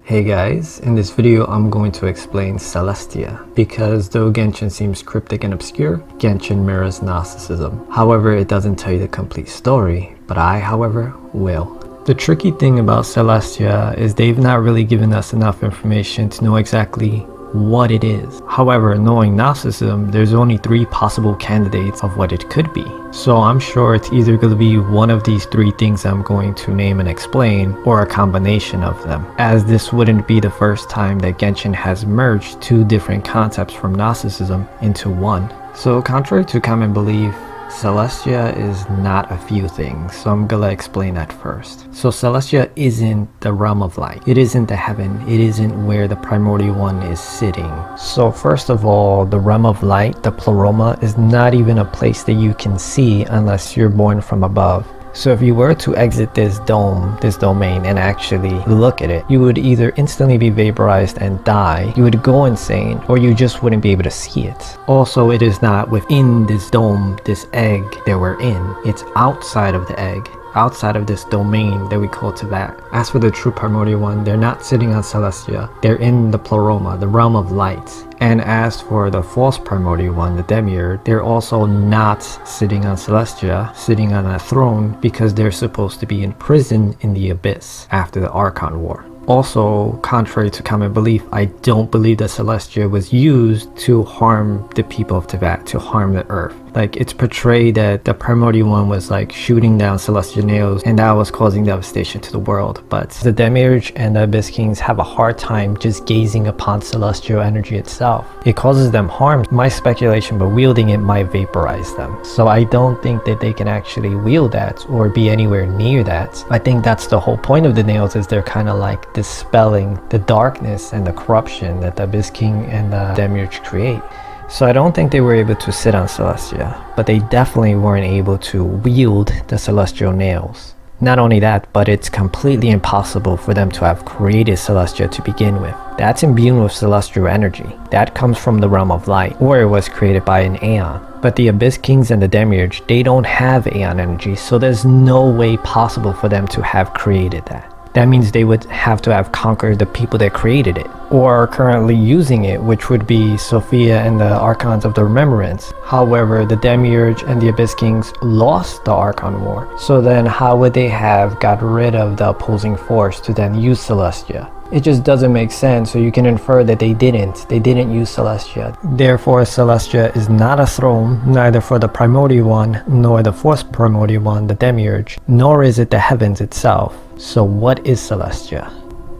Hey guys, in this video I'm going to explain Celestia, because though Genshin seems cryptic and obscure, Genshin mirrors Gnosticism. However, it doesn't tell you the complete story, but I, however, will. The tricky thing about Celestia is they've not really given us enough information to know exactly what it is. However, knowing Gnosticism, there's only 3 possible candidates of what it could be. So I'm sure it's either going to be one of these 3 things I'm going to name and explain, or a combination of them, as this wouldn't be the first time that Genshin has merged 2 different concepts from Gnosticism into one. So contrary to common belief, Celestia is not a few things, so I'm gonna explain that first. So Celestia isn't the realm of light. It isn't the heaven. It isn't where the primordial one is sitting. So first of all, the realm of light, the pleroma, is not even a place that you can see unless you're born from above. So if you were to exit this domain and actually look at it, you would either instantly be vaporized and die, you would go insane, or you just wouldn't be able to see it. Also, it is not within this dome, this egg that we're in. It's outside of the egg, outside of this domain that we cultivate. As for the true primordial one, they're not sitting on Celestia, they're in the pleroma, the realm of light. And as for the false primordial one, the demiurge, they're also not sitting on Celestia, sitting on a throne, because they're supposed to be in prison in the abyss after the Archon War. Also, contrary to common belief, I don't believe that Celestia was used to harm the people of Teyvat, to harm the earth. Like, it's portrayed that the primordial one was like shooting down celestial nails, and that was causing devastation to the world. But the demiurge and the abyss kings have a hard time just gazing upon celestial energy itself. It causes them harm. My speculation, but wielding it might vaporize them. So I don't think that they can actually wield that or be anywhere near that. I think that's the whole point of the nails, is they're kind of like dispelling the darkness and the corruption that the abyss king and the demiurge create. So I don't think they were able to sit on Celestia, but they definitely weren't able to wield the celestial nails. Not only that, but it's completely impossible for them to have created Celestia to begin with. That's imbued with celestial energy. That comes from the realm of light, or it was created by an Aeon. But the Abyss Kings and the Demiurge, they don't have Aeon energy, so there's no way possible for them to have created that. That means they would have to have conquered the people that created it, or are currently using it, which would be Sophia and the Archons of the Remembrance. However, the Demiurge and the Abyss Kings lost the Archon War, so then how would they have got rid of the opposing force to then use Celestia? It just doesn't make sense, so you can infer that they didn't use Celestia. Therefore, Celestia is not a throne, neither for the primordial one, nor the fourth primordial one, the Demiurge, nor is it the heavens itself. So what is Celestia?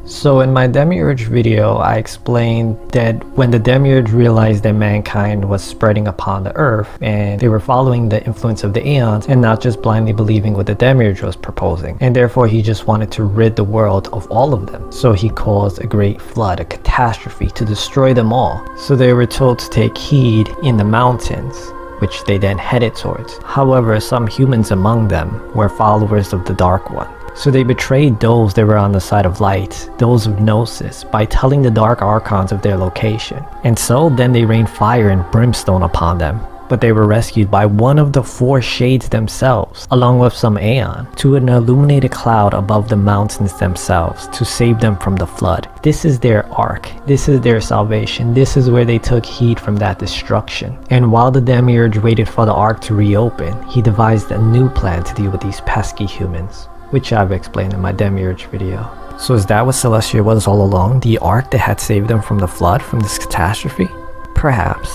So in my Demiurge video, I explained that when the Demiurge realized that mankind was spreading upon the earth, and they were following the influence of the Aeons and not just blindly believing what the Demiurge was proposing, and therefore he just wanted to rid the world of all of them. So he caused a great flood, a catastrophe, to destroy them all. So they were told to take heed in the mountains, which they then headed towards. However, some humans among them were followers of the Dark One. So they betrayed those that were on the side of light, those of Gnosis, by telling the Dark Archons of their location. And so then they rained fire and brimstone upon them. But they were rescued by one of the 4 shades themselves, along with some Aeon, to an illuminated cloud above the mountains themselves, to save them from the flood. This is their ark. This is their salvation. This is where they took heed from that destruction. And while the Demiurge waited for the ark to reopen, he devised a new plan to deal with these pesky humans, which I've explained in my Demiurge video. So is that what Celestia was all along? The ark that had saved them from the flood, from this catastrophe? Perhaps.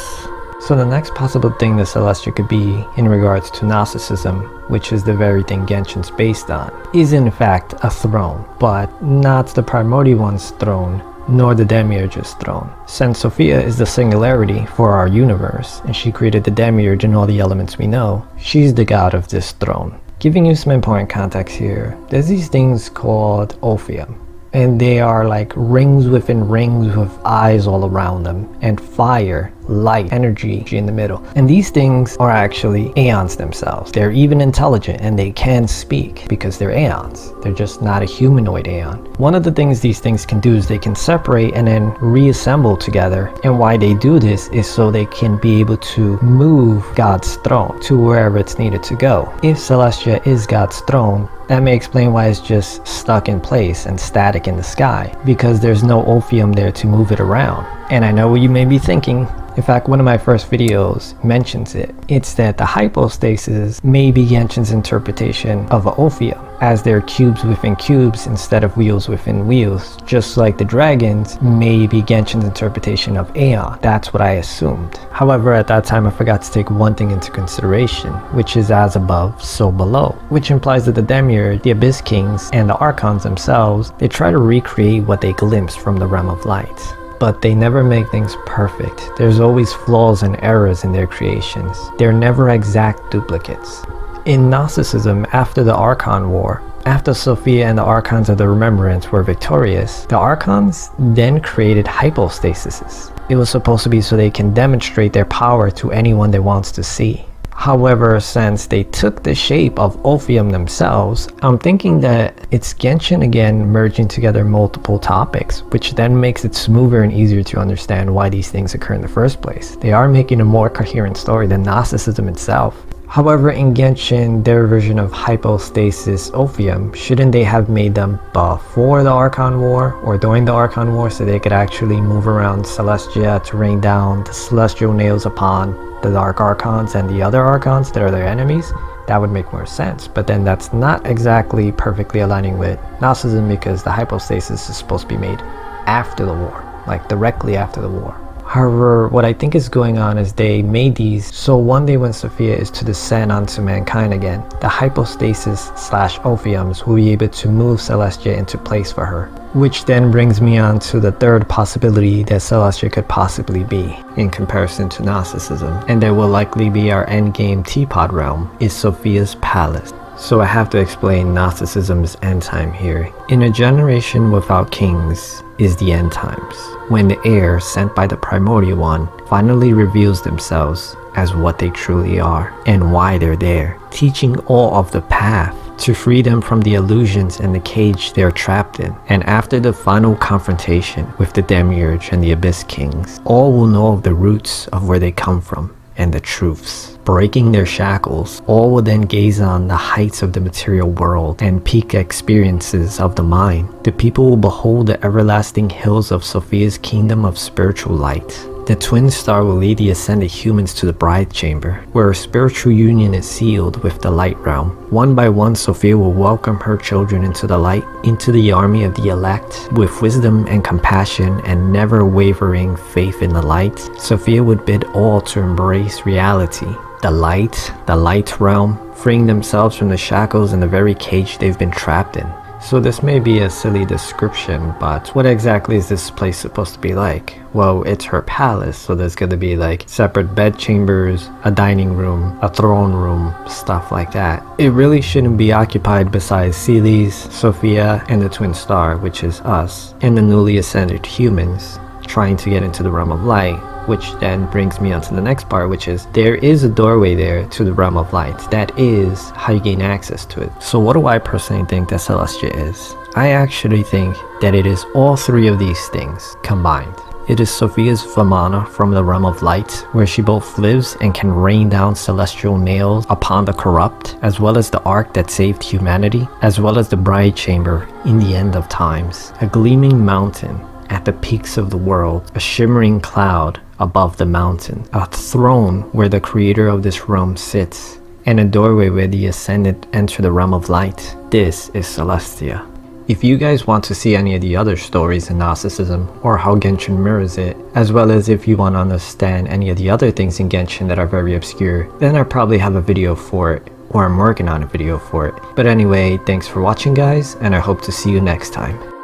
So the next possible thing that Celestia could be in regards to Gnosticism, which is the very thing Genshin's based on, is in fact a throne, but not the primordial one's throne, nor the Demiurge's throne. Since Sophia is the singularity for our universe, and she created the Demiurge and all the elements we know, she's the god of this throne. Giving you some important context here, there's these things called Ophium, and they are like rings within rings with eyes all around them, and fire light, energy in the middle. And these things are actually aeons themselves. They're even intelligent and they can speak because they're aeons. They're just not a humanoid aeon. One of the things these things can do is they can separate and then reassemble together. And why they do this is so they can be able to move God's throne to wherever it's needed to go. If Celestia is God's throne, that may explain why it's just stuck in place and static in the sky, because there's no Ophium there to move it around. And I know what you may be thinking. In fact, one of my first videos mentions it. It's that the hypostases may be Genshin's interpretation of an Ophium, as they're cubes within cubes instead of wheels within wheels, just like the dragons may be Genshin's interpretation of Aeon. That's what I assumed. However, at that time I forgot to take one thing into consideration, which is as above, so below, which implies that the Demiurge, the Abyss Kings, and the Archons themselves, they try to recreate what they glimpse from the realm of light. But they never make things perfect. There's always flaws and errors in their creations. They're never exact duplicates. In Gnosticism, after the Archon War, after Sophia and the Archons of the Remembrance were victorious, the Archons then created hypostases. It was supposed to be so they can demonstrate their power to anyone they wants to see. However, since they took the shape of Ophium themselves, I'm thinking that it's Genshin again merging together multiple topics, which then makes it smoother and easier to understand why these things occur in the first place. They are making a more coherent story than Gnosticism itself. However, in Genshin, their version of hypostasis Ophium, shouldn't they have made them before the Archon War or during the Archon War so they could actually move around Celestia to rain down the celestial nails upon the Dark Archons and the other Archons that are their enemies? That would make more sense. But then that's not exactly perfectly aligning with Gnosticism, because the hypostasis is supposed to be made after the war, like directly after the war. However, what I think is going on is they made these so one day when Sophia is to descend onto mankind again, the hypostasis / Ophiums will be able to move Celestia into place for her. Which then brings me on to the third possibility that Celestia could possibly be in comparison to Gnosticism, and that will likely be our endgame teapot realm, is Sophia's palace. So I have to explain Gnosticism's end time here. In a generation without kings is the end times, when the heir sent by the primordial one finally reveals themselves as what they truly are and why they're there, teaching all of the path to free them from the illusions and the cage they're trapped in. And after the final confrontation with the Demiurge and the Abyss Kings, all will know of the roots of where they come from and the truths. Breaking their shackles, all will then gaze on the heights of the material world and peak experiences of the mind. The people will behold the everlasting hills of Sophia's kingdom of spiritual light. The twin star will lead the ascended humans to the bride chamber, where a spiritual union is sealed with the light realm. One by one, Sophia will welcome her children into the light, into the army of the elect. With wisdom and compassion and never wavering faith in the light, Sophia would bid all to embrace reality. The light realm, freeing themselves from the shackles and the very cage they've been trapped in. So this may be a silly description, but what exactly is this place supposed to be like? Well, it's her palace, so there's gonna be like separate bed chambers, a dining room, a throne room, stuff like that. It really shouldn't be occupied besides Celes, Sophia, and the twin star, which is us, and the newly ascended humans trying to get into the realm of light. Which then brings me on to the next part, which is there is a doorway there to the realm of light. That is how you gain access to it. So what do I personally think that Celestia is? I actually think that it is all three of these things combined. It is Sophia's Vamana from the realm of light, where she both lives and can rain down celestial nails upon the corrupt, as well as the ark that saved humanity, as well as the bride chamber in the end of times. A gleaming mountain at the peaks of the world, a shimmering cloud above the mountain, a throne where the creator of this realm sits, and a doorway where the ascended enter the realm of light. This is Celestia. If you guys want to see any of the other stories in Gnosticism, or how Genshin mirrors it, as well as if you want to understand any of the other things in Genshin that are very obscure, then I probably have a video for it, or I'm working on a video for it. But anyway, thanks for watching guys, and I hope to see you next time.